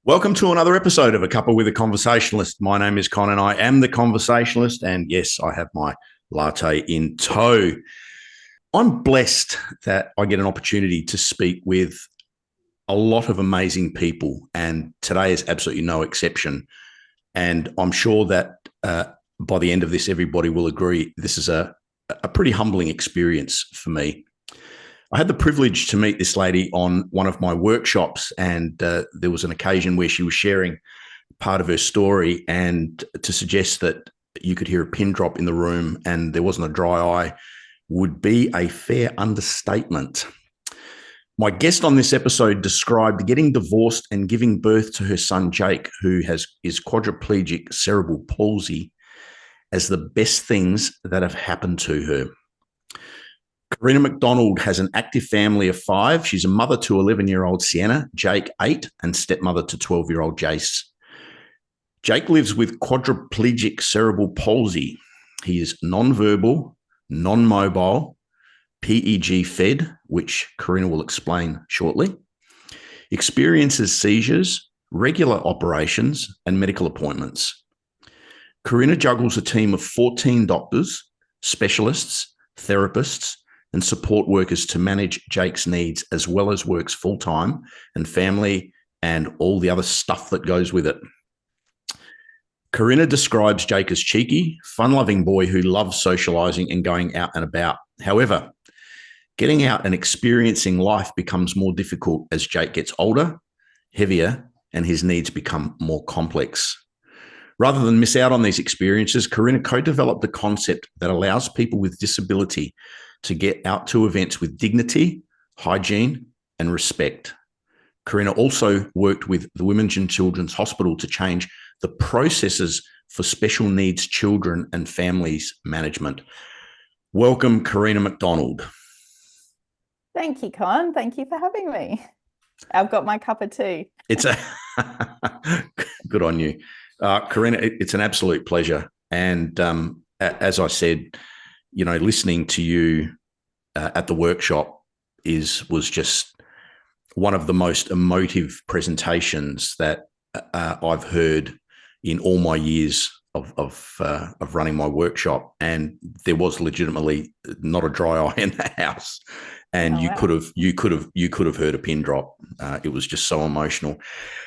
Welcome to another episode of A Cuppa with a Conversationalist. My name is Con and I am the Conversationalist, and yes, I have my latte in tow. I'm blessed that I get an opportunity to speak with a lot of amazing people, and today is absolutely no exception. And I'm sure that by the end of this, everybody will agree this is a pretty humbling experience for me. I had the privilege to meet this lady on one of my workshops, and there was an occasion where she was sharing part of her story, and to suggest that you could hear a pin drop in the room and there wasn't a dry eye would be a fair understatement. My guest on this episode described getting divorced and giving birth to her son, Jake, who is quadriplegic cerebral palsy, as the best things that have happened to her. Karina McDonald has an active family of 5. She's a mother to 11-year-old Sienna, Jake 8, and stepmother to 12-year-old Jace. Jake lives with quadriplegic cerebral palsy. He is non-verbal, non-mobile, PEG fed, which Karina will explain shortly, experiences seizures, regular operations, and medical appointments. Karina juggles a team of 14 doctors, specialists, therapists, and support workers to manage Jake's needs, as well as works full-time and family and all the other stuff that goes with it. Karina describes Jake as cheeky, fun-loving boy who loves socializing and going out and about. However, getting out and experiencing life becomes more difficult as Jake gets older, heavier, and his needs become more complex. Rather than miss out on these experiences, Karina co-developed a concept that allows people with disability to get out to events with dignity, hygiene, and respect. Karina also worked with the Women's and Children's Hospital to change the processes for special needs children and families management. Welcome, Karina McDonald. Thank you, Con. Thank you for having me. I've got my cuppa too. It's a good on you. Karina, it's an absolute pleasure. And as I said, listening to you at the workshop was just one of the most emotive presentations that I've heard in all my years of running my workshop. And there was legitimately not a dry eye in the house. And you could have heard a pin drop. It was just so emotional.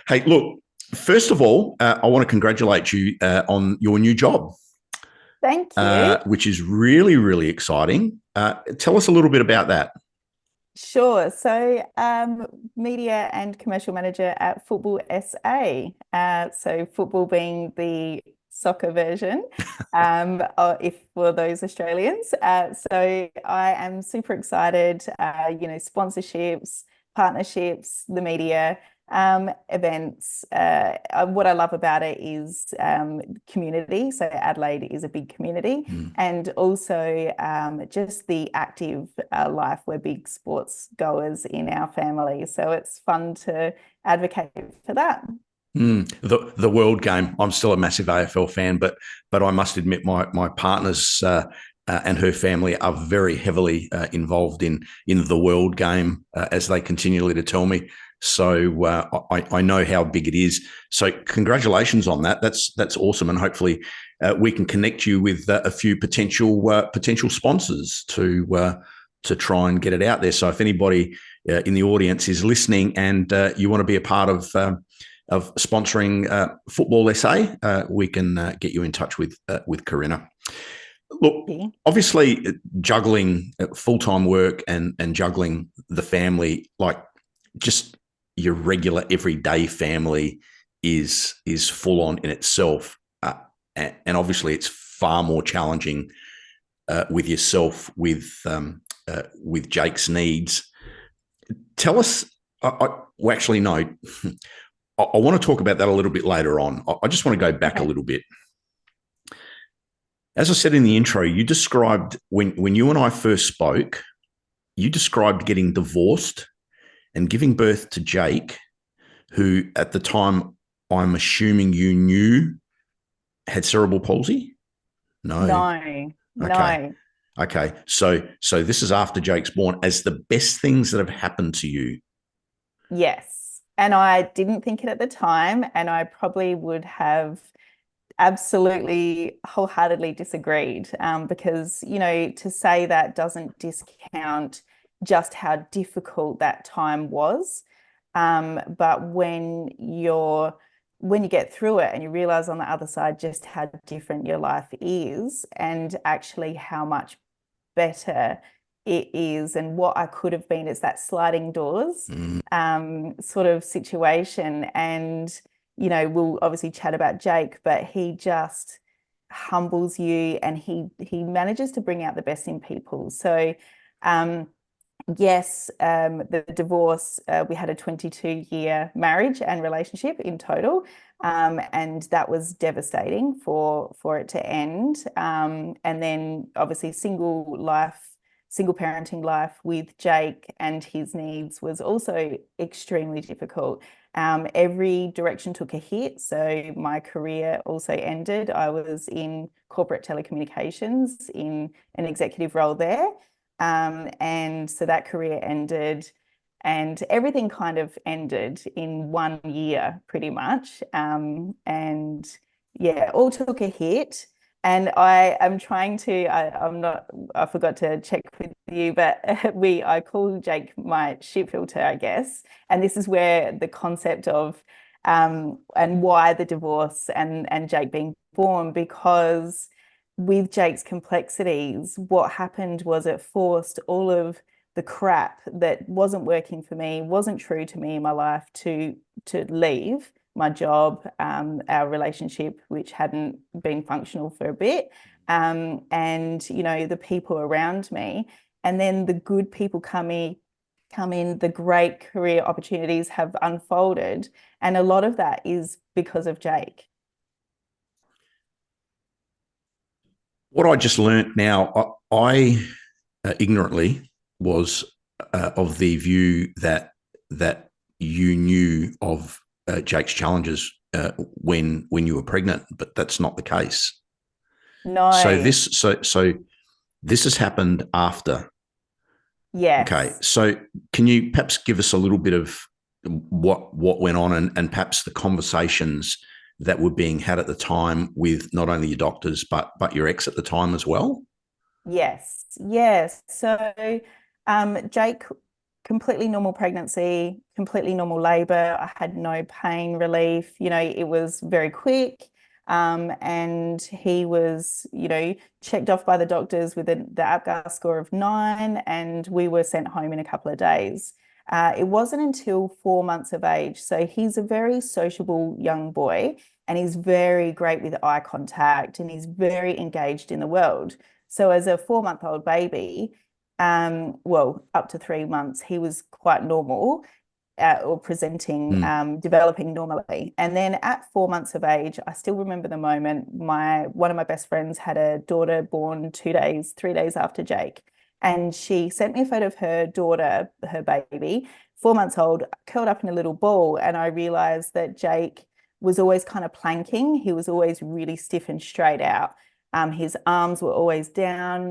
Hey, look, first of all, I want to congratulate you on your new job. Thank you. Which is really, really exciting. Tell us a little bit about that. Sure. So media and commercial manager at Football SA. So football being the soccer version, if for those Australians. So I am super excited, sponsorships, partnerships, the media, events. What I love about it is community. So Adelaide is a big community, and also just the active life. We're big sports goers in our family, so it's fun to advocate for that. The World Game. I'm still a massive AFL fan, but I must admit my partner's and her family are very heavily involved in the World Game, as they continually to tell me. So I know how big it is. So congratulations on that. That's awesome, and hopefully we can connect you with a few potential sponsors to try and get it out there. So if anybody in the audience is listening and you want to be a part of sponsoring Football SA, we can get you in touch with Karina. Look, obviously juggling full-time work and juggling the family, like just your regular everyday family is full on in itself. And obviously it's far more challenging with yourself, with Jake's needs. Tell us, well, actually, no, I want to talk about that a little bit later on. I just want to go back a little bit. As I said in the intro, you described when you and I first spoke, you described getting divorced and giving birth to Jake, who at the time I'm assuming you knew had cerebral palsy? No. No. Okay. So this is after Jake's born, as the best things that have happened to you. Yes. And I didn't think it at the time, and I probably would have absolutely wholeheartedly disagreed, because, to say that doesn't discount just how difficult that time was. But when you get through it and you realize on the other side just how different your life is, and actually how much better it is, and what I could have been, it's that sliding doors sort of situation. And we'll obviously chat about Jake, but he just humbles you, and he manages to bring out the best in people. So yes, the divorce, we had a 22-year marriage and relationship in total. And that was devastating for it to end. And then obviously single parenting life with Jake and his needs was also extremely difficult. Every direction took a hit. So my career also ended. I was in corporate telecommunications in an executive role there. And so that career ended, and everything kind of ended in 1 year, pretty much. And yeah, all took a hit. And I am trying to, I forgot to check with you, but I call Jake my shit filter, I guess. And this is where the concept of, and why the divorce and Jake being born, because with Jake's complexities, what happened was it forced all of the crap that wasn't working for me, wasn't true to me in my life, to leave my job, our relationship, which hadn't been functional for a bit, and the people around me, and then the good people come in, the great career opportunities have unfolded, and a lot of that is because of Jake. What I just learnt now, I ignorantly was of the view that you knew of Jake's challenges when you were pregnant, but that's not the case. No. So this has happened after. Yes. Okay. So can you perhaps give us a little bit of what went on, and perhaps the conversations that were being had at the time with not only your doctors but your ex at the time as well? Yes. So Jake, completely normal pregnancy, completely normal labor. I had no pain relief. It was very quick. And he was, checked off by the doctors with the APGAR score of 9, and we were sent home in a couple of days. It wasn't until 4 months of age. So he's a very sociable young boy, and he's very great with eye contact, and he's very engaged in the world. So as a 4-month-old baby, up to 3 months, he was quite normal, or presenting, developing normally. And then at 4 months of age, I still remember the moment, one of my best friends had a daughter born 3 days after Jake. And she sent me a photo of her daughter, her baby, 4 months old, curled up in a little ball. And I realized that Jake was always kind of planking. He was always really stiff and straight out. His arms were always down,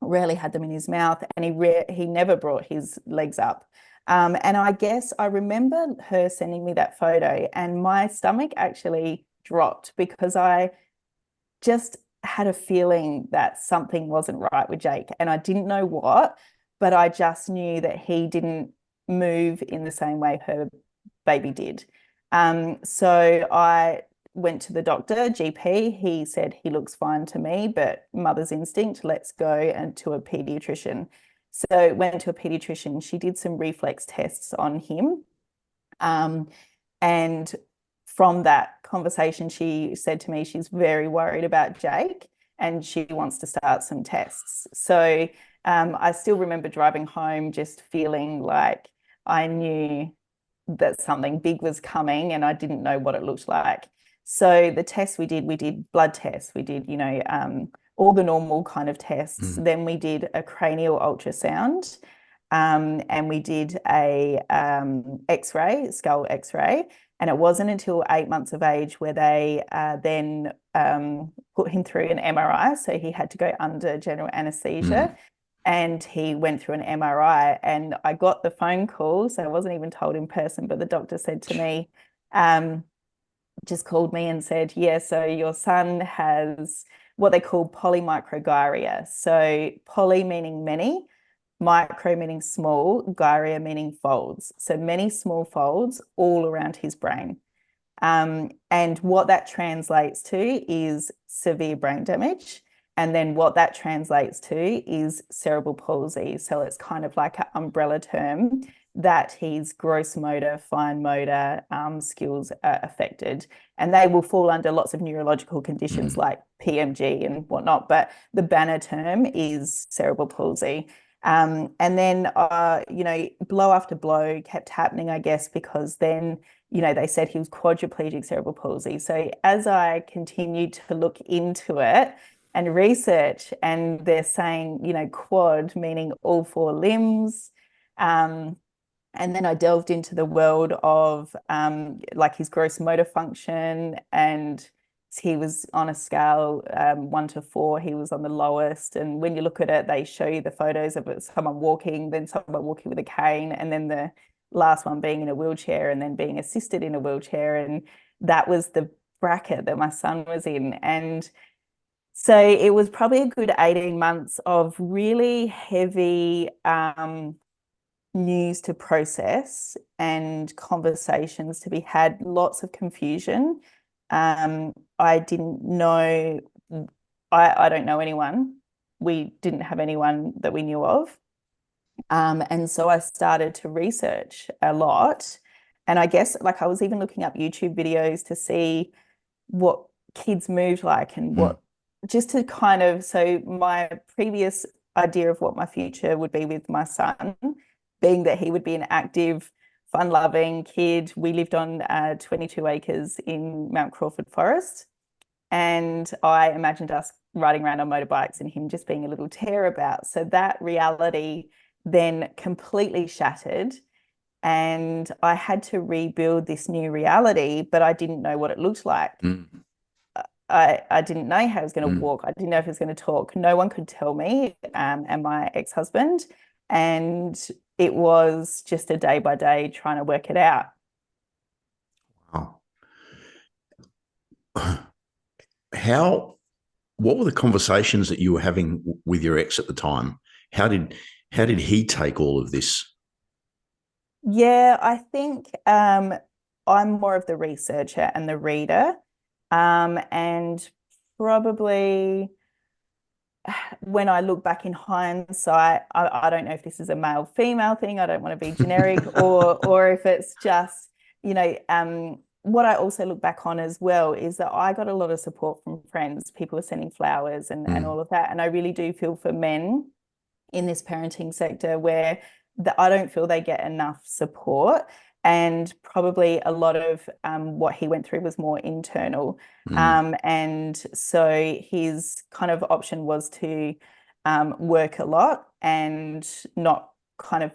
rarely had them in his mouth, and he never brought his legs up. And I guess I remember her sending me that photo, and my stomach actually dropped, because I just had a feeling that something wasn't right with Jake, and I didn't know what, but I just knew that he didn't move in the same way her baby did. So I went to the doctor, GP. He said he looks fine to me, but mother's instinct, let's go and to a pediatrician. So went to a pediatrician. She did some reflex tests on him. And from that conversation, she said to me she's very worried about Jake, and she wants to start some tests. So I still remember driving home just feeling like I knew that something big was coming, and I didn't know what it looked like. So the tests we did blood tests, we did, all the normal kind of tests. Then we did a cranial ultrasound, and we did a X-ray, skull X-ray. And it wasn't until 8 months of age where they then put him through an MRI. So he had to go under general anesthesia. and he went through an MRI, and I got the phone call, so I wasn't even told in person, but the doctor said to me, just called me and said, yeah, so your son has what they call polymicrogyria. So poly meaning many, micro meaning small, gyria meaning folds. So many small folds all around his brain. And what that translates to is severe brain damage. And then what that translates to is cerebral palsy. So it's kind of like an umbrella term that his gross motor, fine motor skills are affected. And they will fall under lots of neurological conditions like PMG and whatnot. But the banner term is cerebral palsy. And then, blow after blow kept happening, I guess, because then, they said he was quadriplegic cerebral palsy. So as I continued to look into it and research, and they're saying, quad meaning all four limbs. And then I delved into the world of like his gross motor function, and he was on a scale 1 to 4. He was on the lowest. And when you look at it, they show you the photos of someone walking, then someone walking with a cane, and then the last one being in a wheelchair and then being assisted in a wheelchair. And that was the bracket that my son was in. And so it was probably a good 18 months of really heavy news to process and conversations to be had, lots of confusion. I didn't know, I don't know anyone. We didn't have anyone that we knew of. And so I started to research a lot. And I guess like I was even looking up YouTube videos to see what kids moved like and what, just to kind of, so my previous idea of what my future would be with my son, being that he would be an active, fun-loving kid. We lived on 22 acres in Mount Crawford Forest, and I imagined us riding around on motorbikes and him just being a little tear-about. So that reality then completely shattered, and I had to rebuild this new reality, but I didn't know what it looked like. I didn't know how he was going to walk. I didn't know if he was going to talk. No one could tell me, and my ex-husband. And it was just a day by day trying to work it out. Wow. What were the conversations that you were having with your ex at the time? How did he take all of this? Yeah, I think I'm more of the researcher and the reader. And probably when I look back in hindsight, I don't know if this is a male-female thing. I don't want to be generic, or if it's just, what I also look back on as well is that I got a lot of support from friends. People were sending flowers and all of that. And I really do feel for men in this parenting sector where I don't feel they get enough support. And probably a lot of what he went through was more internal. And so his kind of option was to work a lot and not kind of,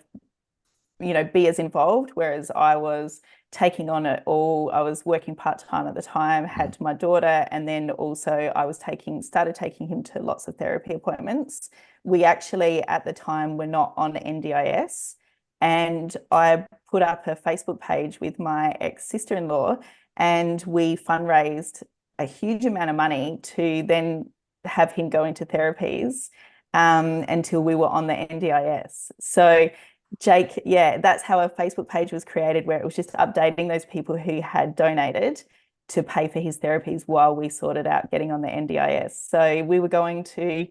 be as involved, whereas I was taking on it all. I was working part-time at the time, had my daughter, and then also I was started taking him to lots of therapy appointments. We actually, at the time, were not on NDIS. And I put up a Facebook page with my ex-sister-in-law, and we fundraised a huge amount of money to then have him go into therapies until we were on the NDIS. So Jake, yeah, that's how a Facebook page was created, where it was just updating those people who had donated to pay for his therapies while we sorted out getting on the NDIS. So we were going to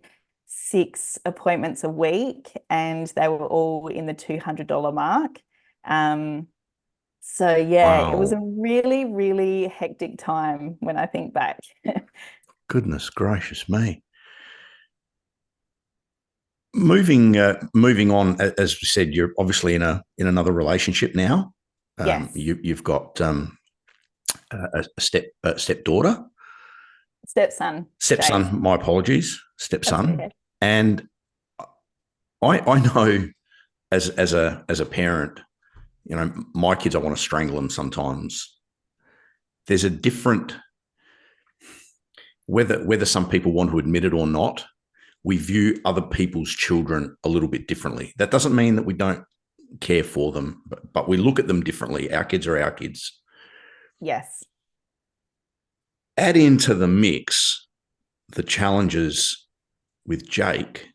6 appointments a week, and they were all in the $200 mark. So yeah, Wow. it was a really, really hectic time when I think back. Goodness gracious me. Moving on, as we said, you're obviously in another relationship now. Yes. You've got a stepdaughter, stepson. Jace. My apologies, stepson. Okay. And I know as a parent, my kids, I want to strangle them sometimes. There's a different, whether some people want to admit it or not, we view other people's children a little bit differently. That doesn't mean that we don't care for them, but we look at them differently. Our kids are our kids. Yes. Add into the mix the challenges with Jake.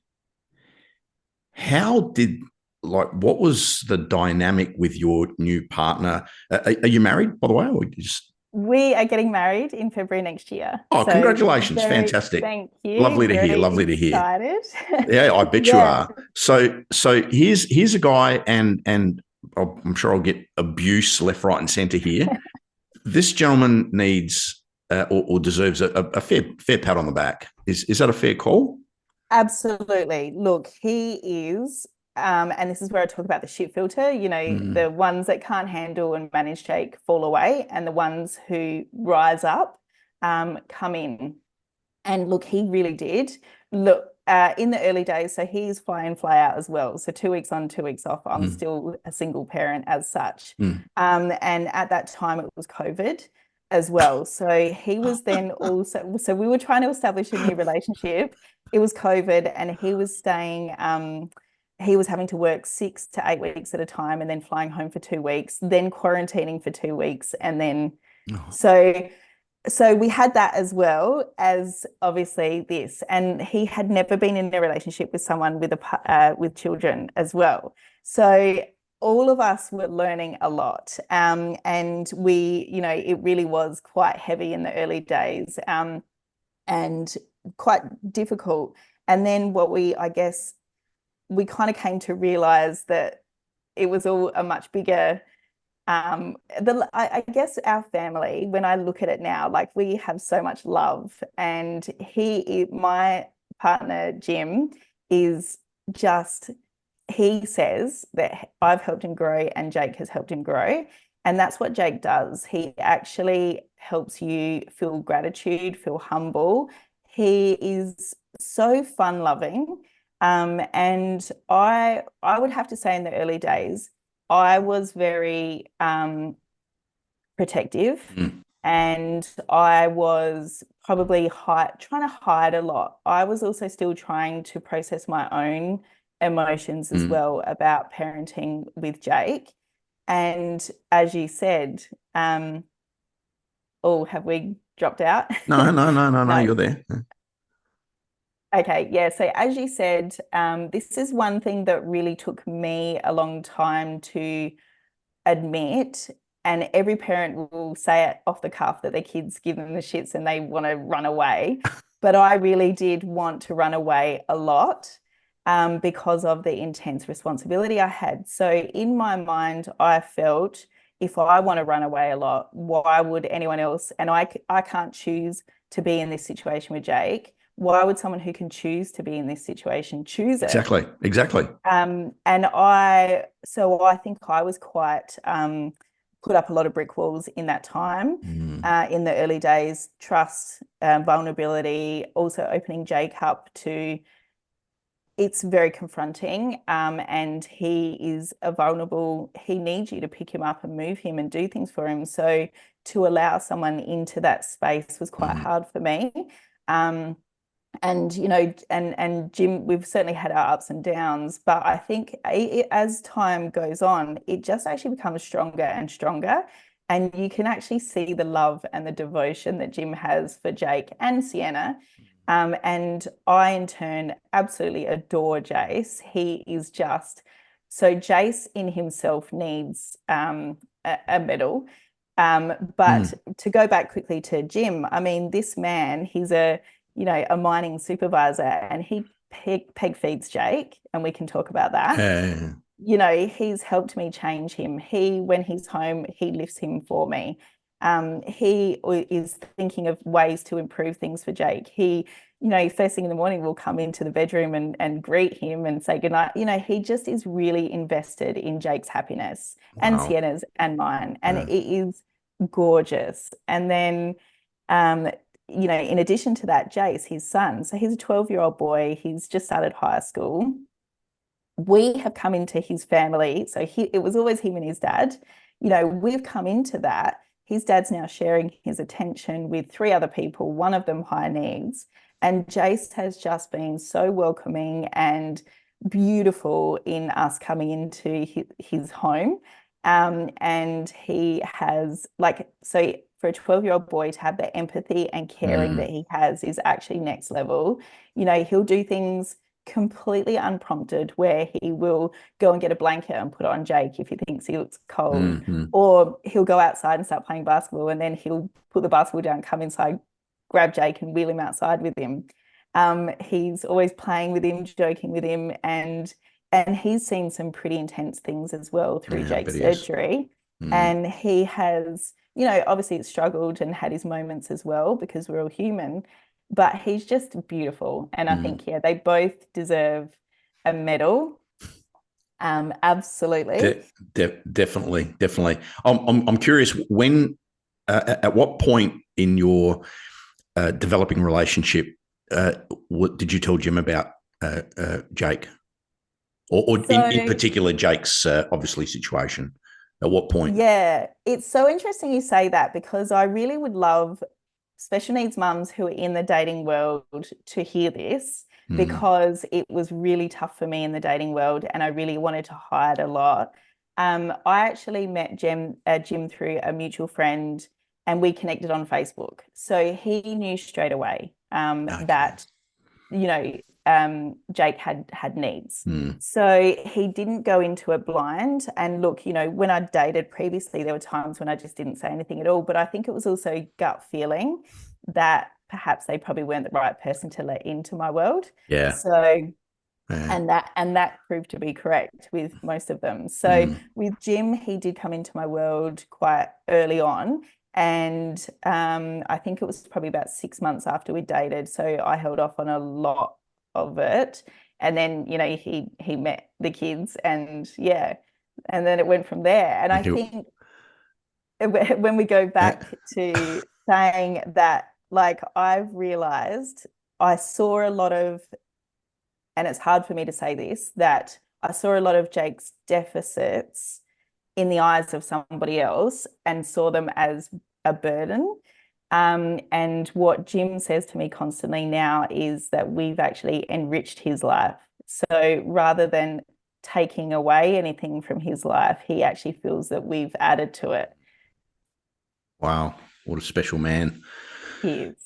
What was the dynamic with your new partner? Are you married, by the way, or just... We are getting married in February next year. Oh, congratulations. Fantastic. Thank you. Lovely to hear. Very Lovely to hear. Excited. Yeah, I bet you Yeah. are. So here's a guy, and I'm sure I'll get abuse left, right, and centre here. This gentleman needs or deserves a fair pat on the back. Is that a fair call? Absolutely. Look, he is, and this is where I talk about the shit filter, the ones that can't handle and manage Jake fall away, and the ones who rise up come in. And look, he really did. Look, in the early days, so he's fly in, fly out as well. So 2 weeks on, 2 weeks off. I'm still a single parent as such. And at that time, it was COVID as well. So he was then also, so we were trying to establish a new relationship. It was COVID, and he was staying, he was having to work 6 to 8 weeks at a time, and then flying home for 2 weeks, then quarantining for 2 weeks. And then, so we had that as well as obviously this, and he had never been in a relationship with someone with children as well. So all of us were learning a lot, and we, it really was quite heavy in the early days, and quite difficult. And then I guess we kind of came to realize that it was all a much bigger. I guess our family, when I look at it now, like, we have so much love, and my partner Jim is just, he says that I've helped him grow and Jake has helped him grow, and that's what Jake does. He actually helps you feel gratitude, feel humble. He is so fun loving, and I would have to say in the early days, I was very protective, and I was probably trying to hide a lot. I was also still trying to process my own emotions as well about parenting with Jake. And as you said, have we dropped out? No, you're there. Okay, yeah. So as you said, this is one thing that really took me a long time to admit, and every parent will say it off the cuff that their kids give them the shits and they want to run away. But I really did want to run away a lot, because of the intense responsibility I had. So in my mind, I felt, if I want to run away a lot, why would anyone else? And I can't choose to be in this situation with Jake. Why would someone who can choose to be in this situation choose it? Exactly. And so I think I was quite put up a lot of brick walls in that time, in the early days. Trust, vulnerability, also opening Jake up to. It's very confronting, and he is vulnerable. He needs you to pick him up and move him and do things for him. So to allow someone into that space was quite hard for me. And Jim, we've certainly had our ups and downs, but I think as time goes on, it just actually becomes stronger and stronger. And you can actually see the love and the devotion that Jim has for Jake and Sienna. And I, in turn, absolutely adore Jace. He is so Jace in himself needs a medal. But to go back quickly to Jim, I mean, this man, he's a mining supervisor, and he peg feeds Jake, and we can talk about that. He's helped me change him. When he's home, he lifts him for me. He is thinking of ways to improve things for Jake. He, first thing in the morning will come into the bedroom and greet him and say goodnight. He just is really invested in Jake's happiness and Sienna's and mine. And it is gorgeous. And then, in addition to that, Jace, his son, so he's a 12-year-old boy. He's just started high school. We have come into his family. So it was always him and his dad. We've come into that. His dad's now sharing his attention with 3 other people, one of them high needs. And Jace has just been so welcoming and beautiful in us coming into his home. And he has, like, so for a 12-year-old boy to have the empathy and caring that he has is actually next level. You know, he'll do things completely unprompted where he will go and get a blanket and put it on Jake if he thinks he looks cold. Or he'll go outside and start playing basketball, and then he'll put the basketball down, come inside, grab Jake and wheel him outside with him. He's always playing with him, joking with him, and he's seen some pretty intense things as well through Jake's surgery. And he has, you know, obviously struggled and had his moments as well, because we're all human, but he's just beautiful. And I think, yeah, they both deserve a medal. Absolutely. Definitely. I'm curious, when, at what point in your developing relationship, what did you tell Jim about Jake, or in particular Jake's obviously situation? At what point? Yeah, it's so interesting you say that, because I really would love special needs mums who are in the dating world to hear this, because it was really tough for me in the dating world and I really wanted to hide a lot. I actually met Jim through a mutual friend, and we connected on Facebook. So he knew straight away that, you know, Jake had needs. So he didn't go into it blind. And look, you know, when I dated previously, there were times when I just didn't say anything at all. But I think it was also gut feeling that perhaps they probably weren't the right person to let into my world. Yeah. So, and that proved to be correct with most of them. So with Jim, he did come into my world quite early on. And I think it was probably about 6 months after we dated. So I held off on a lot of it. And then, you know, he met the kids, and yeah, and then it went from there. And I think when we go back to saying that, like, I've realized I saw a lot of, and it's hard for me to say this, that I saw a lot of Jake's deficits in the eyes of somebody else and saw them as a burden. And what Jim says to me constantly now is that we've actually enriched his life. So rather than taking away anything from his life, he actually feels that we've added to it. Wow, what a special man. He is.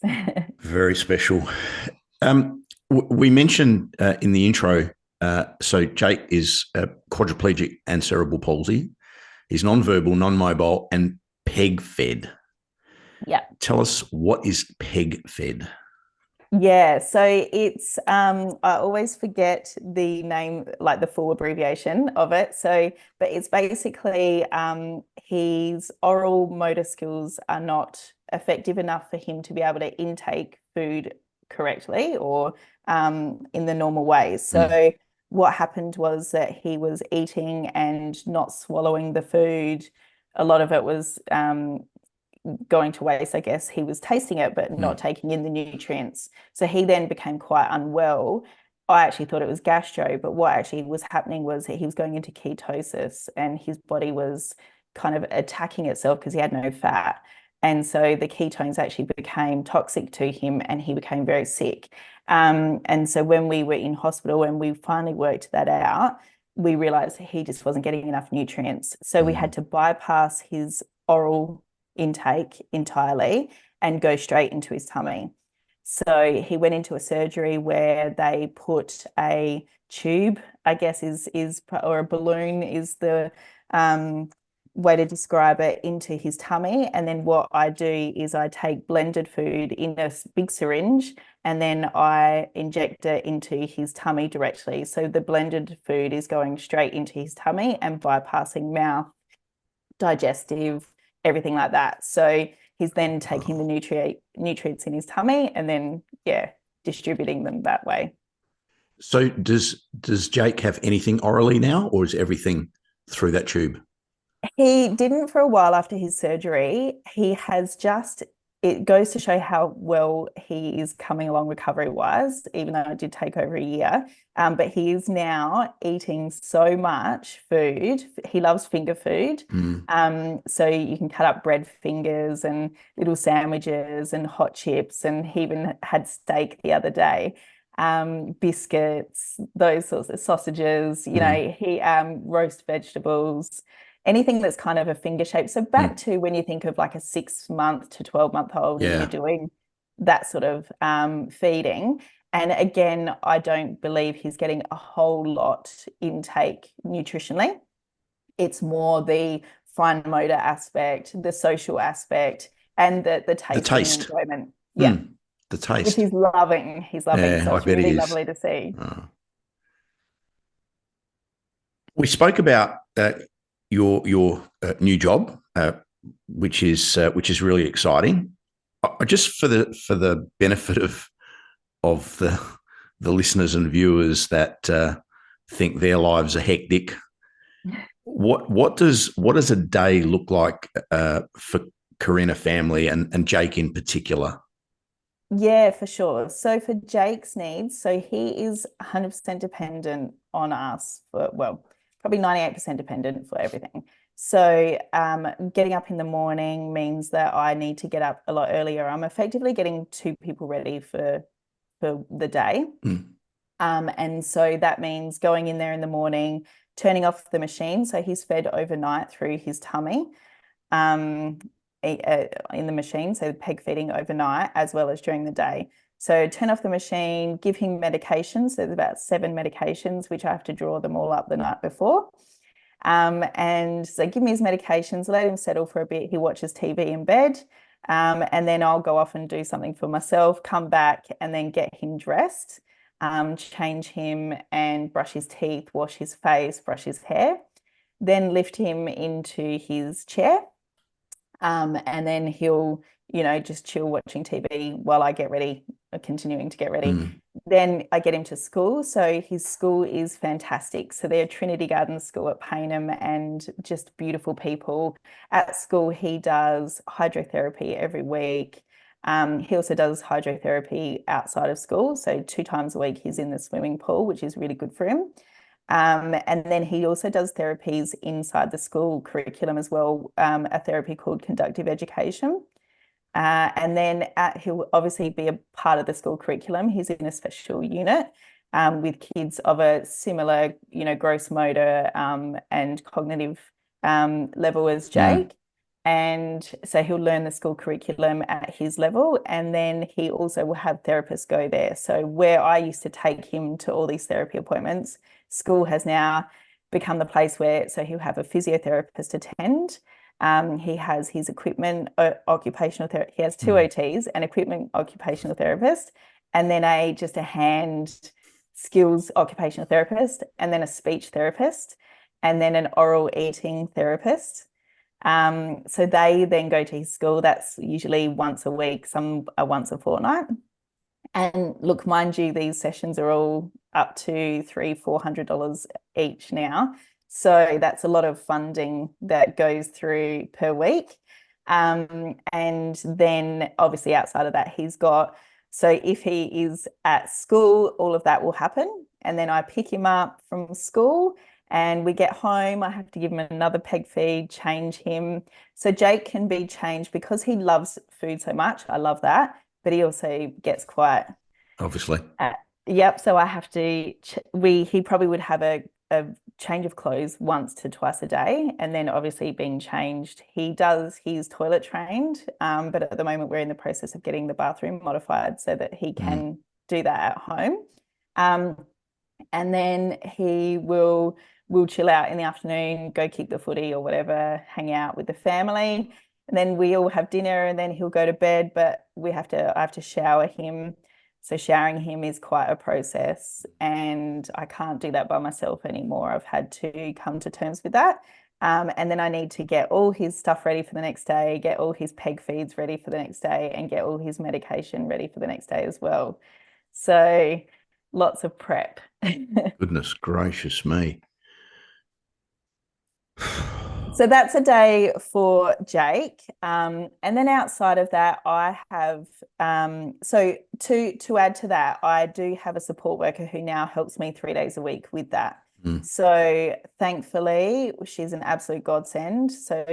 Very special. We mentioned in the intro, so Jake is quadriplegic and cerebral palsy. He's non-verbal, non-mobile, and peg-fed. Yeah. Tell us, what is peg-fed? Yeah, so it's I always forget the name, like the full abbreviation of it. So, but it's basically his oral motor skills are not effective enough for him to be able to intake food correctly or in the normal way. So what happened was that he was eating and not swallowing the food. A lot of it was going to waste, I guess. He was tasting it, but not taking in the nutrients. So he then became quite unwell. I actually thought it was gastro, but what actually was happening was that he was going into ketosis, and his body was kind of attacking itself because he had no fat. And so the ketones actually became toxic to him, and he became very sick. And so when we were in hospital and we finally worked that out, we realized he just wasn't getting enough nutrients. So we had to bypass his oral intake entirely and go straight into his tummy. So he went into a surgery where they put a tube, I guess or a balloon is the way to describe it, into his tummy. And then what I do is I take blended food in a big syringe, and then I inject it into his tummy directly. So the blended food is going straight into his tummy and bypassing mouth, digestive, everything like that. So he's then taking the nutrients in his tummy and then, distributing them that way. So does Jake have anything orally now, or is everything through that tube? He didn't for a while after his surgery. He has just it goes to show how well he is coming along recovery-wise, even though it did take over a year. But he is now eating so much food. He loves finger food. So you can cut up bread fingers and little sandwiches and hot chips, and he even had steak the other day. Biscuits, those sorts of sausages, he roast vegetables, anything that's kind of a finger shape. So back to when you think of like a 6-month to 12-month-old and you're doing that sort of feeding. And again, I don't believe he's getting a whole lot intake nutritionally. It's more the fine motor aspect, the social aspect, and the tasting enjoyment. Yeah. The taste. Which he's loving. He's loving. Yeah, so it's really lovely to see. We spoke about your new job, which is really exciting. Just for the benefit of the listeners and viewers that think their lives are hectic, what does a day look like for Karina family and Jake in particular? Yeah, for sure. So for Jake's needs, so he is 100% dependent on us for, well, probably 98% dependent for everything. So getting up in the morning means that I need to get up a lot earlier. I'm effectively getting 2 people ready for the day. And so that means going in there in the morning, turning off the machine. So he's fed overnight through his tummy. In the machine, so peg feeding overnight as well as during the day. So turn off the machine, give him medications. There's about 7 medications, which I have to draw them all up the night before. And so give him his medications, let him settle for a bit. He watches TV in bed. And then I'll go off and do something for myself, come back and then get him dressed, change him and brush his teeth, wash his face, brush his hair, then lift him into his chair. And then he'll, just chill watching TV while I get ready, continuing to get ready. Then I get him to school. So his school is fantastic. So they're Trinity Garden School at Payneham and just beautiful people. At school, he does hydrotherapy every week. He also does hydrotherapy outside of school. So 2 times a week, he's in the swimming pool, which is really good for him. And then he also does therapies inside the school curriculum as well, a therapy called conductive education. And then he'll obviously be a part of the school curriculum. He's in a special unit with kids of a similar, gross motor and cognitive level as Jake. And so he'll learn the school curriculum at his level. And then he also will have therapists go there. So where I used to take him to all these therapy appointments, school has now become the place where, so he'll have a physiotherapist attend. He has his equipment occupational therapist. He has 2 OTs, an equipment occupational therapist, and then just a hand skills occupational therapist, and then a speech therapist, and then an oral eating therapist. So they then go to his school. That's usually once a week, some are once a fortnight. And look, mind you, these sessions are all up to $300-400 each now. So that's a lot of funding that goes through per week. And then obviously outside of that, so if he is at school, all of that will happen. And then I pick him up from school and we get home. I have to give him another peg feed, change him. So Jake can be changed because he loves food so much. I love that. But he also gets quite... Obviously. Yep. So I have to... He probably would have a change of clothes once to twice a day. And then obviously being changed, he's toilet trained. But at the moment, we're in the process of getting the bathroom modified so that he can do that at home. And then he will chill out in the afternoon, go kick the footy or whatever, hang out with the family. And then we all have dinner and then he'll go to bed, but I have to shower him. So showering him is quite a process and I can't do that by myself anymore. I've had to come to terms with that. And then I need to get all his stuff ready for the next day, get all his peg feeds ready for the next day and get all his medication ready for the next day as well. So lots of prep. Goodness gracious me. So that's a day for Jake. And then outside of that, I have so to add to that, I do have a support worker who now helps me 3 days a week with that. So thankfully, she's an absolute godsend. So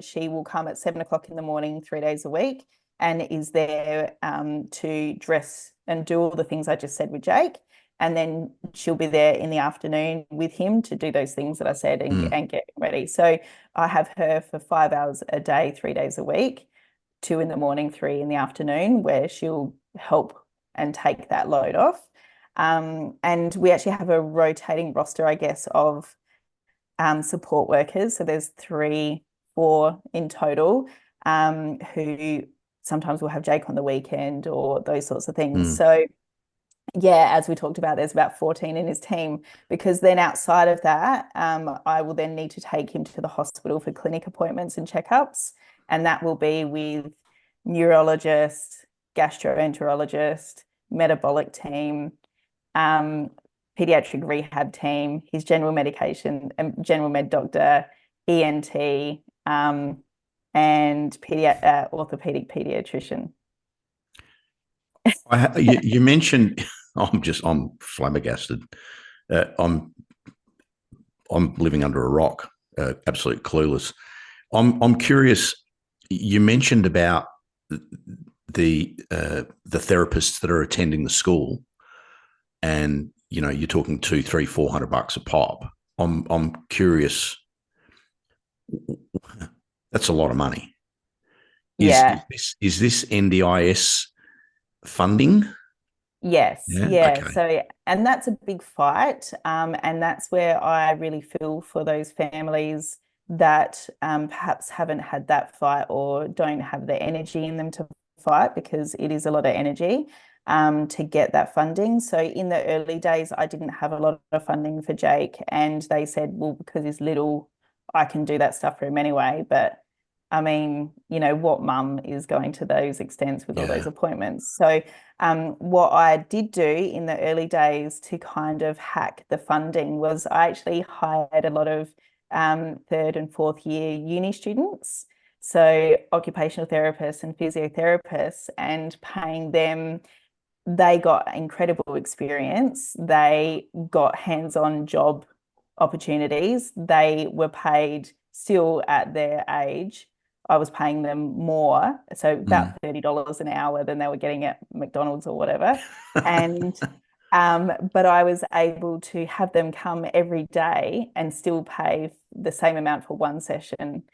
she will come at 7 o'clock in the morning, 3 days a week, and is there to dress and do all the things I just said with Jake. And then she'll be there in the afternoon with him to do those things that I said and get ready. So I have her for 5 hours a day, 3 days a week, 2 in the morning, 3 in the afternoon, where she'll help and take that load off. And we actually have a rotating roster, I guess, of support workers. So there's 3, 4 in total, who sometimes will have Jake on the weekend or those sorts of things. So yeah, as we talked about, there's about 14 in his team, because then outside of that, I will then need to take him to the hospital for clinic appointments and checkups. And that will be with neurologist, gastroenterologist, metabolic team, pediatric rehab team, his general medication, general med doctor, ENT, and orthopedic pediatrician. You mentioned, I'm flabbergasted. I'm living under a rock, absolute clueless. I'm curious. You mentioned about the therapists that are attending the school, and you're talking $200, $300, $400 a pop. I'm curious. That's a lot of money. Is this NDIS funding? Yes. Yeah. Okay. So, and that's a big fight. And that's where I really feel for those families that perhaps haven't had that fight or don't have the energy in them to fight, because it is a lot of energy to get that funding. So in the early days, I didn't have a lot of funding for Jake, and they said, well, because he's little, I can do that stuff for him anyway. But I mean, what mum is going to those extents with all those appointments? So what I did do in the early days to kind of hack the funding was I actually hired a lot of 3rd and 4th year uni students, so occupational therapists and physiotherapists, and paying them. They got incredible experience. They got hands-on job opportunities. They were paid still at their age. I was paying them more, so about $30 an hour than they were getting at McDonald's or whatever. And but I was able to have them come every day and still pay the same amount for one session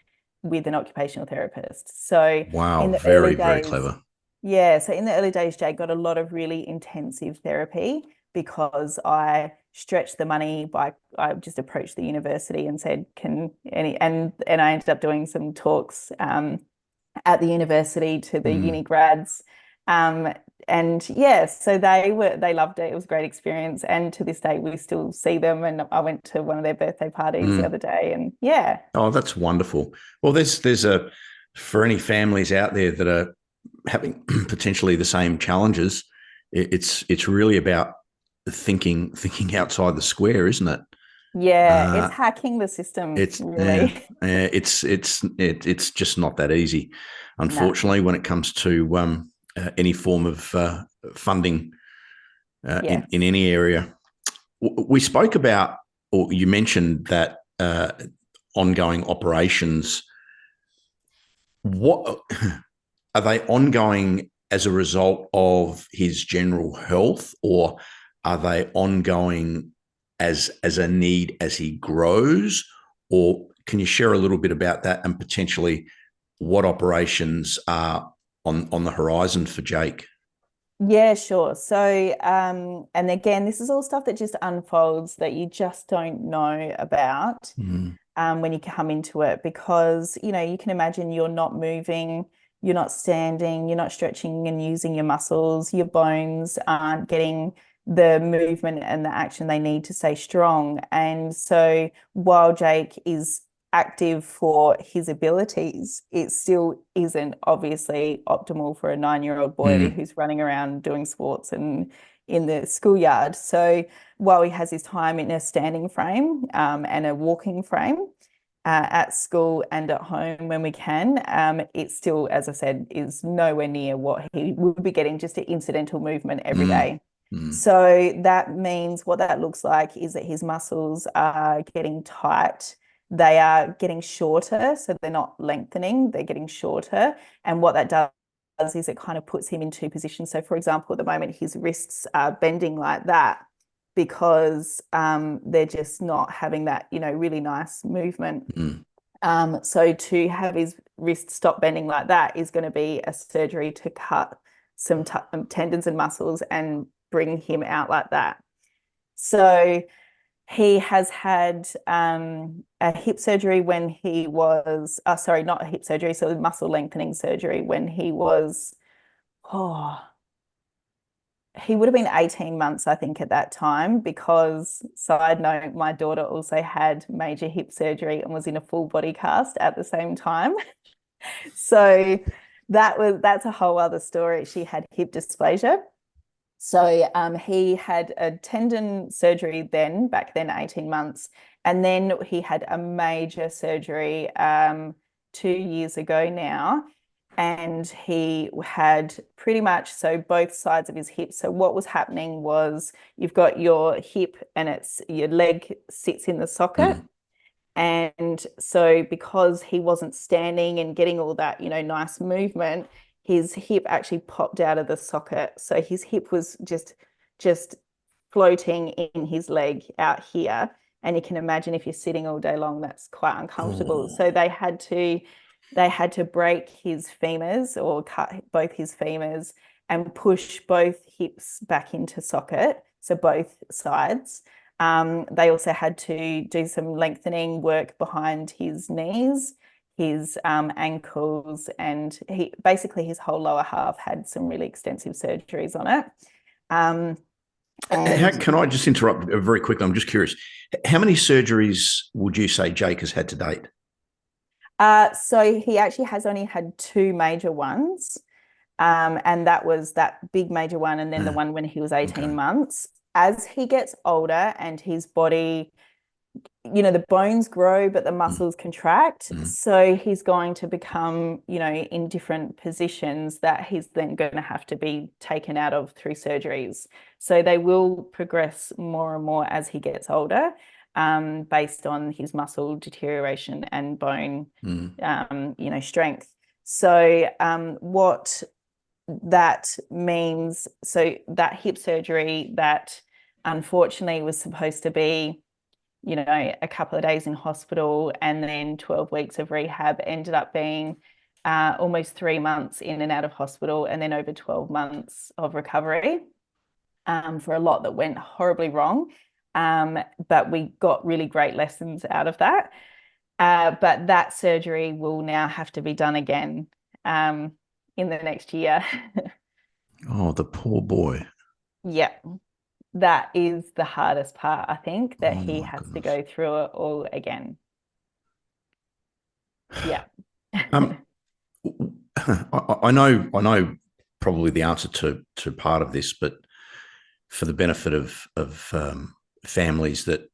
with an occupational therapist. So wow, in the very, early very days, clever. yeah, so in the early days, Jake got a lot of really intensive therapy because I stretched the money I just approached the university and said, and I ended up doing some talks at the university to the uni grads. And yeah, so they loved it. It was a great experience. And to this day, we still see them. And I went to one of their birthday parties the other day, and yeah. Oh, that's wonderful. Well, there's for any families out there that are having potentially the same challenges, it's really about thinking outside the square, isn't it? Yeah, it's hacking the system, really. It's just not that easy, unfortunately, No. when it comes to any form of funding in any area. We spoke about, or you mentioned that ongoing operations. What are they ongoing as a result of his general health, or are they ongoing as a need as he grows? Or can you share a little bit about that, and potentially what operations are on the horizon for Jake? Yeah, sure. So, and again, this is all stuff that just unfolds that you just don't know about when you come into it, because, you can imagine you're not moving, you're not standing, you're not stretching and using your muscles, your bones aren't getting the movement and the action they need to stay strong. And so while Jake is active for his abilities, it still isn't obviously optimal for a 9-year-old boy who's running around doing sports and in the schoolyard. So while he has his time in a standing frame and a walking frame, at school and at home when we can. It still, as I said, is nowhere near what he would be getting, just an incidental movement every day. So that means what that looks like is that his muscles are getting tight. They are getting shorter, so they're not lengthening, they're getting shorter. And what that does is it kind of puts him in two positions. So, for example, at the moment, his wrists are bending like that because they're just not having that, really nice movement. So to have his wrist stop bending like that is going to be a surgery to cut some tendons and muscles and bring him out like that. So he has had a hip surgery when he was, sorry, not a hip surgery, so a muscle lengthening surgery when he was, he would have been 18 months, I think, at that time, because, side note, my daughter also had major hip surgery and was in a full body cast at the same time. So that's a whole other story. She had hip dysplasia. So he had a tendon surgery back then, 18 months. And then he had a major surgery 2 years ago now. And he had pretty much, so both sides of his hip. So what was happening was you've got your hip and your leg sits in the socket. And so because he wasn't standing and getting all that, nice movement, his hip actually popped out of the socket. So his hip was just floating in his leg out here. And you can imagine if you're sitting all day long, that's quite uncomfortable. So they had to break his femurs or cut both his femurs and push both hips back into socket, so both sides. They also had to do some lengthening work behind his knees, his ankles, and basically his whole lower half had some really extensive surgeries on it. Can I just interrupt very quickly? I'm just curious. How many surgeries would you say Jake has had to date? So he actually has only had two major ones. And that was that big major one, and then the one when he was 18 months. As he gets older and his body, the bones grow, but the muscles contract. So he's going to become, in different positions that he's then going to have to be taken out of through surgeries. So they will progress more and more as he gets older, based on his muscle deterioration and bone, strength. So what that means, so that hip surgery that unfortunately was supposed to be, a couple of days in hospital and then 12 weeks of rehab, ended up being almost 3 months in and out of hospital, and then over 12 months of recovery for a lot that went horribly wrong. But we got really great lessons out of that. But that surgery will now have to be done again in the next year. Oh, the poor boy. Yeah. That is the hardest part, I think, that he has to go through it all again. Yeah. I know probably the answer to part of this, but for the benefit of families that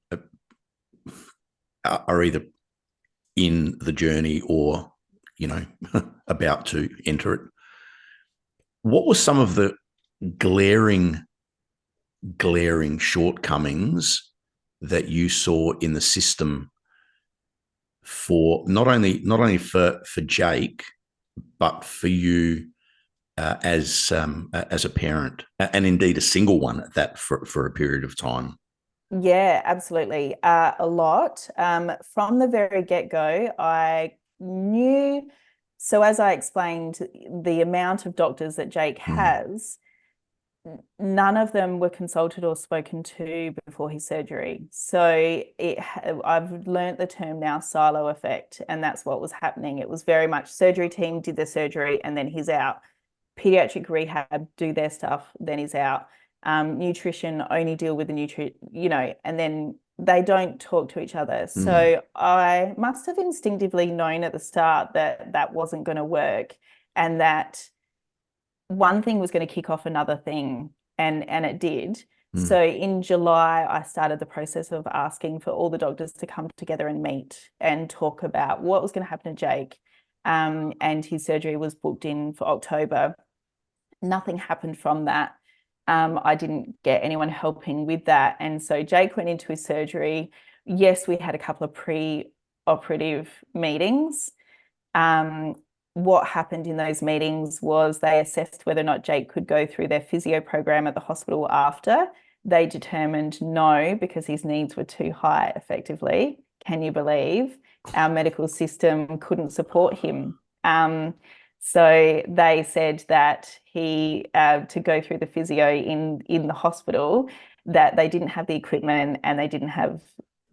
are either in the journey or, about to enter it, what were some of the glaring shortcomings that you saw in the system for not only for Jake, but for you as a parent, and indeed a single one at that, for a period of time? Yeah, absolutely. A lot. From the very get-go, I knew, so as I explained, the amount of doctors that Jake has, none of them were consulted or spoken to before his surgery. So I've learnt the term now, silo effect, and that's what was happening. It was very much surgery team did the surgery and then he's out. Pediatric rehab do their stuff, then he's out. Nutrition only deal with the and then they don't talk to each other. So I must have instinctively known at the start that that wasn't going to work, and that one thing was going to kick off another thing, and it did. So in July, I started the process of asking for all the doctors to come together and meet and talk about what was going to happen to Jake. And his surgery was booked in for October. Nothing happened from that. I didn't get anyone helping with that. And so Jake went into his surgery. Yes, we had a couple of pre-operative meetings. What happened in those meetings was they assessed whether or not Jake could go through their physio program at the hospital after. They determined no, because his needs were too high, effectively. Can you believe? Our medical system couldn't support him. So they said that he to go through the physio in the hospital, that they didn't have the equipment and they didn't have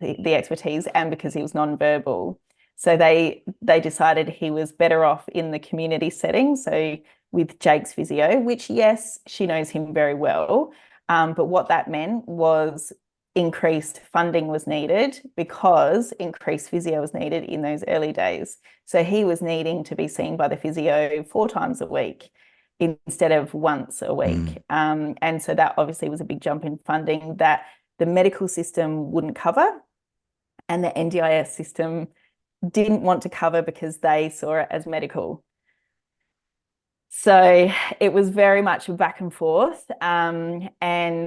the expertise, and because he was non-verbal. So they decided he was better off in the community setting, so with Jake's physio, which, yes, she knows him very well. But what that meant was increased funding was needed, because increased physio was needed in those early days. So he was needing to be seen by the physio 4 times a week instead of once a week. And so that obviously was a big jump in funding that the medical system wouldn't cover, and the NDIS system didn't want to cover because they saw it as medical. So it was very much back and forth. And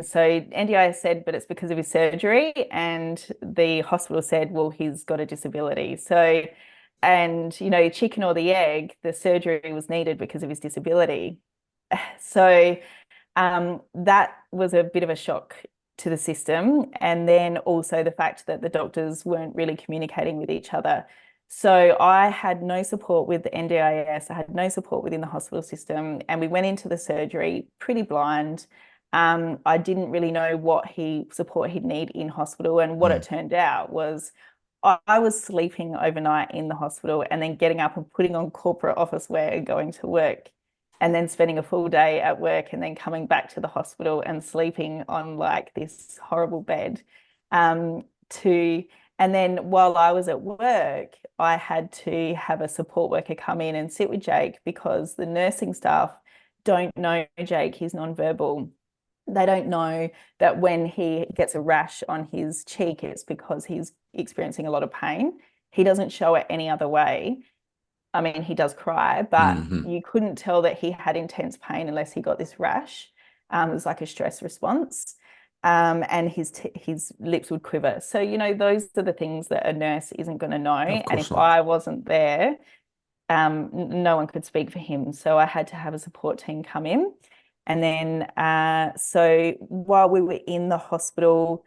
so NDIS said, but it's because of his surgery. And the hospital said, well, he's got a disability. So, and, chicken or the egg, the surgery was needed because of his disability. So that was a bit of a shock to the system. And then also the fact that the doctors weren't really communicating with each other. So I had no support with the NDIS. I had no support within the hospital system. And we went into the surgery pretty blind. I didn't really know what support he'd need in hospital. And what it turned out was I was sleeping overnight in the hospital and then getting up and putting on corporate office wear and going to work, and then spending a full day at work and then coming back to the hospital and sleeping on like this horrible bed. And then while I was at work, I had to have a support worker come in and sit with Jake, because the nursing staff don't know Jake, he's nonverbal. They don't know that when he gets a rash on his cheek, it's because he's experiencing a lot of pain. He doesn't show it any other way. I mean, he does cry, but you couldn't tell that he had intense pain unless he got this rash. It was like a stress response. And his lips would quiver. So, those are the things that a nurse isn't going to know. And if I wasn't there, no one could speak for him. So I had to have a support team come in. And then, so while we were in the hospital,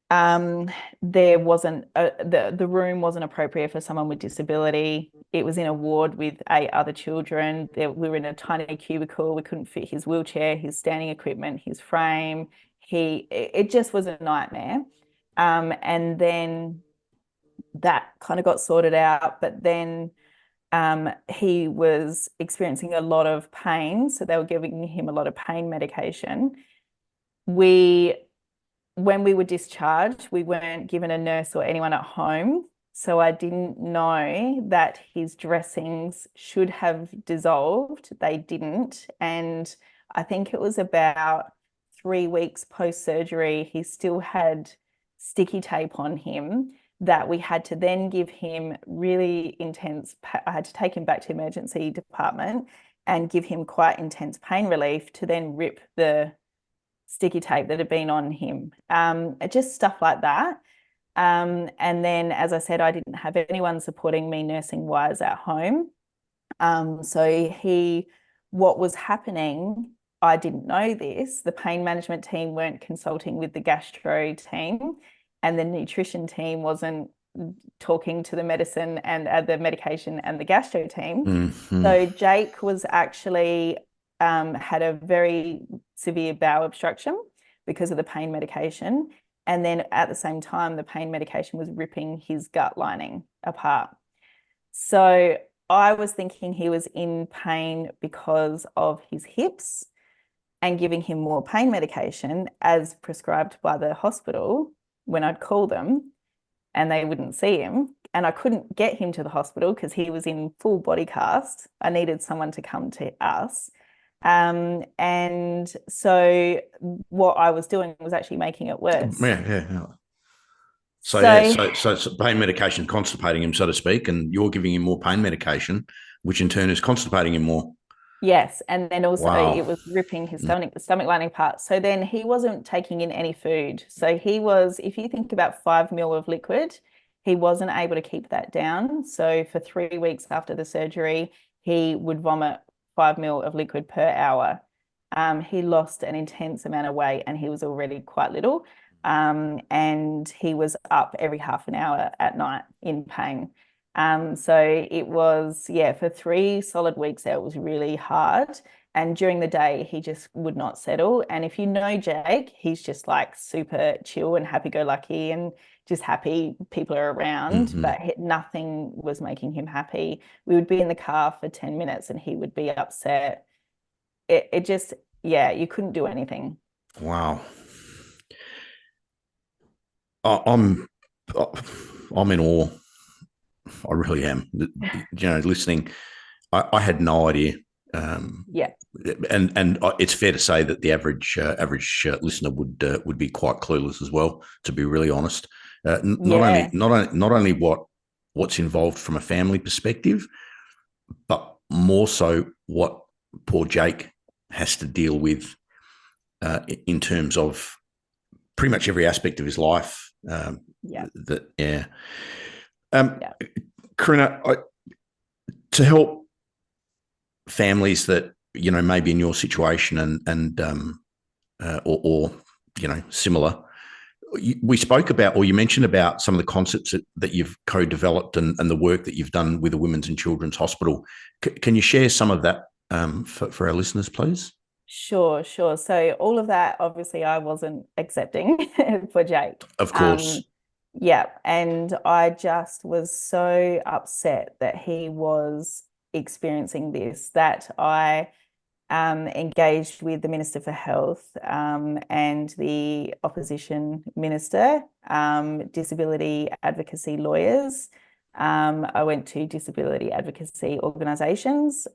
there wasn't the room wasn't appropriate for someone with disability. It was in a ward with 8 other children. We were in a tiny cubicle. We couldn't fit his wheelchair, his standing equipment, his frame. It just was a nightmare. And then that kind of got sorted out, but then he was experiencing a lot of pain, so they were giving him a lot of pain medication. When we were discharged, we weren't given a nurse or anyone at home, so I didn't know that his dressings should have dissolved. They didn't, and I think it was about 3 weeks post-surgery, he still had sticky tape on him that we had to then give him really intense. I had to take him back to emergency department and give him quite intense pain relief to then rip the sticky tape that had been on him. Just stuff like that. And then, as I said, I didn't have anyone supporting me nursing-wise at home. So what was happening, I didn't know this. The pain management team weren't consulting with the gastro team, and the nutrition team wasn't talking to the medicine and the medication and the gastro team. So Jake was actually had a very severe bowel obstruction because of the pain medication. And then at the same time, the pain medication was ripping his gut lining apart. So I was thinking he was in pain because of his hips and giving him more pain medication as prescribed by the hospital when I'd call them, and they wouldn't see him. And I couldn't get him to the hospital because he was in full body cast. I needed someone to come to us. And so what I was doing was actually making it worse. Yeah. So So it's pain medication constipating him, so to speak, and you're giving him more pain medication, which in turn is constipating him more. yes, and then also Wow. it was ripping his stomach lining apart. So then he wasn't taking in any food. So he was, if you think about 5 ml of liquid, he wasn't able to keep that down. So for 3 weeks after the surgery, he would vomit 5 ml of liquid per hour. He lost an intense amount of weight and he was already quite little. And he was up every half an hour at night in pain. So it was, yeah, for 3 solid weeks there, it was really hard. And during the day, he just would not settle. And if you know Jake, he's just like super chill and happy-go-lucky and just happy people are around, but nothing was making him happy. We would be in the car for 10 minutes and he would be upset. It just, yeah, you couldn't do anything. Wow. I'm I'm in awe. I really am. Listening, I had no idea. Yeah, And it's fair to say that the average listener would be quite clueless as well. To be really honest, yeah, not only what's involved from a family perspective, but more so what poor Jake has to deal with in terms of pretty much every aspect of his life. yeah, That yeah. Um, yeah. Karina, to help families that maybe in your situation or similar, we spoke about, or you mentioned about some of the concepts that you've co-developed and the work that you've done with the Women's and Children's Hospital. Can you share some of that for our listeners, please? Sure, sure. So all of that, obviously, I wasn't accepting for Jake. Of Um, course. yeah, and I just was so upset that he was experiencing this, that I engaged with the Minister for Health and the opposition minister, disability advocacy lawyers. I went to disability advocacy organisations.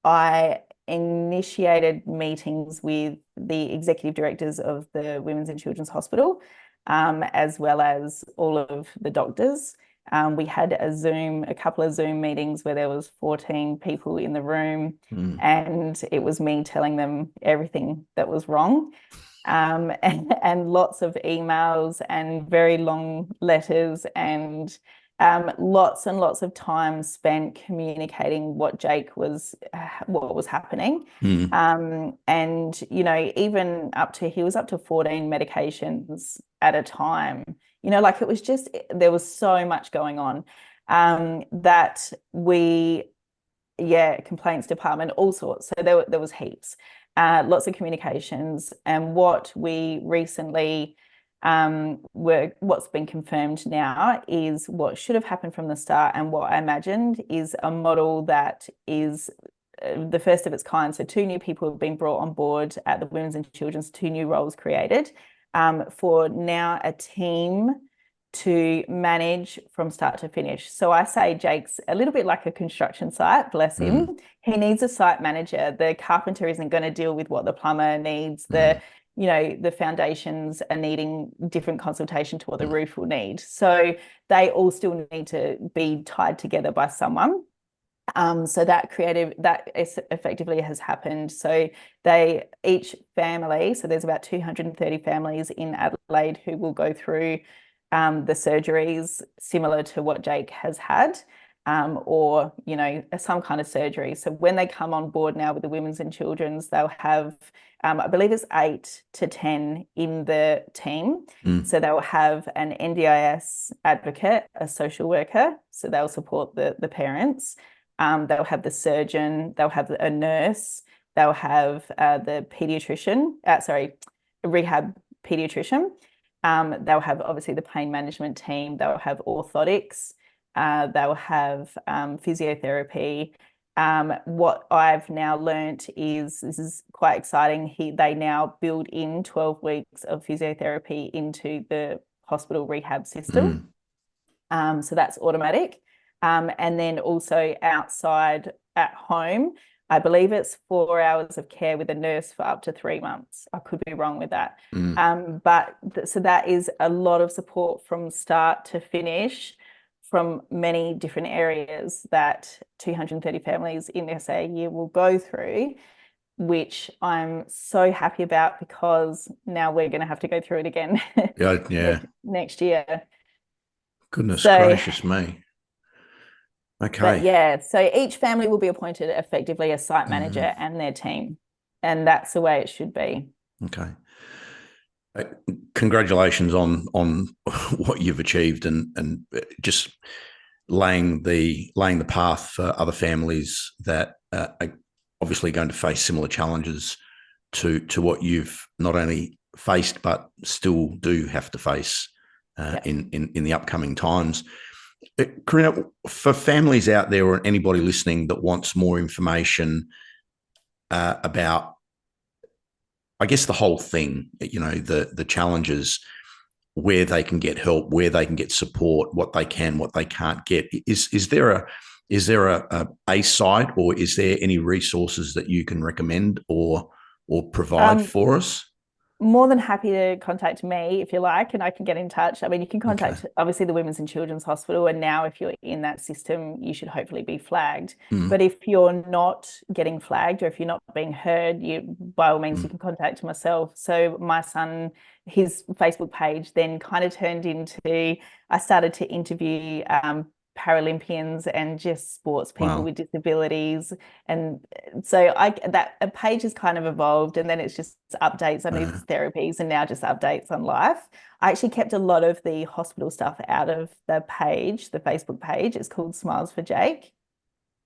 I initiated meetings with the executive directors of the Women's and Children's Hospital, as well as all of the doctors. We had a couple of Zoom meetings where there was 14 people in the room, and it was me telling them everything that was wrong. And lots of emails and very long letters and lots and lots of time spent communicating what what was happening. Mm. And, even he was up to 14 medications at a time. Like it was just, there was so much going on that complaints department, all sorts. So there was heaps, lots of communications. And what we recently what's been confirmed now is what should have happened from the start, and what I imagined is a model that is the first of its kind. So 2 new people have been brought on board at the Women's and Children's, 2 new roles created for now a team to manage from start to finish. So I say Jake's a little bit like a construction site, bless him. He needs a site manager. The carpenter isn't going to deal with what the plumber needs. The foundations are needing different consultation to what the roof will need. So they all still need to be tied together by someone. So that effectively has happened. So each family, so there's about 230 families in Adelaide who will go through the surgeries similar to what Jake has had, or some kind of surgery. So when they come on board now with the Women's and Children's, they'll have I believe it's 8 to 10 in the team. So they'll have an NDIS advocate, a social worker, so they'll support the parents. They'll have the surgeon, they'll have a nurse, they'll have the rehab pediatrician. They'll have obviously the pain management team, they'll have orthotics, they'll have physiotherapy. What I've now learnt is, this is quite exciting, they now build in 12 weeks of physiotherapy into the hospital rehab system. So that's automatic. And then also outside at home, I believe it's 4 hours of care with a nurse for up to 3 months. I could be wrong with that. So that is a lot of support from start to finish from many different areas that 230 families in SA a year will go through, which I'm so happy about, because now we're going to have to go through it again next year. Goodness gracious me. Okay. But yeah, so each family will be appointed effectively a site manager and their team, and that's the way it should be. Okay. Congratulations on what you've achieved, and just laying the path for other families that are obviously going to face similar challenges to what you've not only faced but still do have to face in the upcoming times. Karina, for families out there or anybody listening that wants more information about, I guess, the whole thing, the challenges, where they can get help, where they can get support, what they can't get, is there a site, or is there any resources that you can recommend or provide for us? More than happy to contact me if you like, and I can get in touch. I mean, you can contact obviously the Women's and Children's Hospital, and now if you're in that system, you should hopefully be flagged. But if you're not getting flagged, or if you're not being heard, by all means you can contact myself. So my son, his Facebook page then kind of turned into, I started to interview Paralympians and just sports people with disabilities, and so that page has kind of evolved, and then it's just updates on his therapies, and now just updates on life. I actually kept a lot of the hospital stuff out of the page, the Facebook page. It's called Smiles for Jake,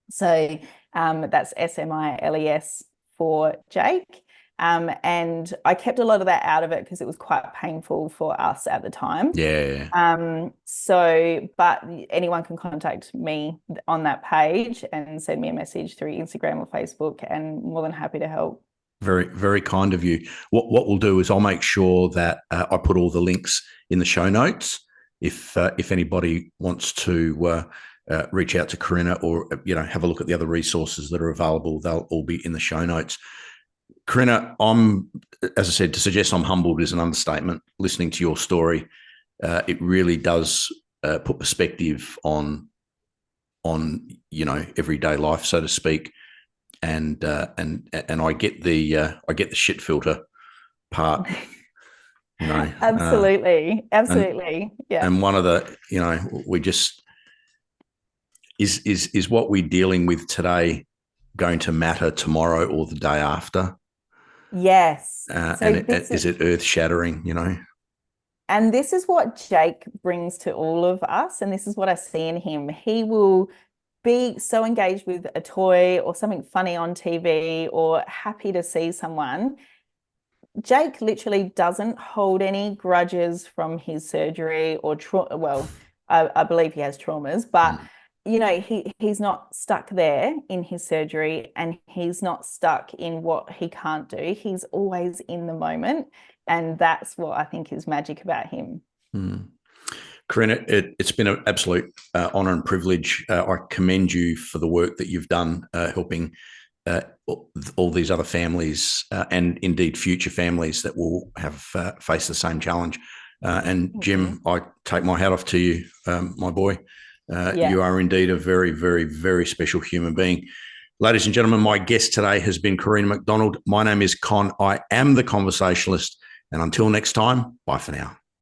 so that's SMILES for Jake. And I kept a lot of that out of it because it was quite painful for us at the time. Yeah. But anyone can contact me on that page and send me a message through Instagram or Facebook, and more than happy to help. Very, very kind of you. What we'll do is I'll make sure that I put all the links in the show notes. If anybody wants to reach out to Karina, or have a look at the other resources that are available, they'll all be in the show notes. Karina, as I said, to suggest I'm humbled is an understatement. Listening to your story, it really does put perspective on everyday life, so to speak, and I get the shit filter part. Absolutely. Yeah. And one of the we just is what we're dealing with today going to matter tomorrow or the day after? Yes. Is it earth-shattering, And this is what Jake brings to all of us, and this is what I see in him. He will be so engaged with a toy or something funny on TV, or happy to see someone. Jake literally doesn't hold any grudges from his surgery or I believe he has traumas, but he's not stuck there in his surgery, and he's not stuck in what he can't do. He's always in the moment, and that's what I think is magic about him. Karina, it's been an absolute honour and privilege. I commend you for the work that you've done helping all these other families and indeed future families that will have faced the same challenge. And Jim, I take my hat off to you, my boy. You are indeed a very, very, very special human being. Ladies and gentlemen, my guest today has been Karina McDonald. My name is Con. I am the Conversationalist. And until next time, bye for now.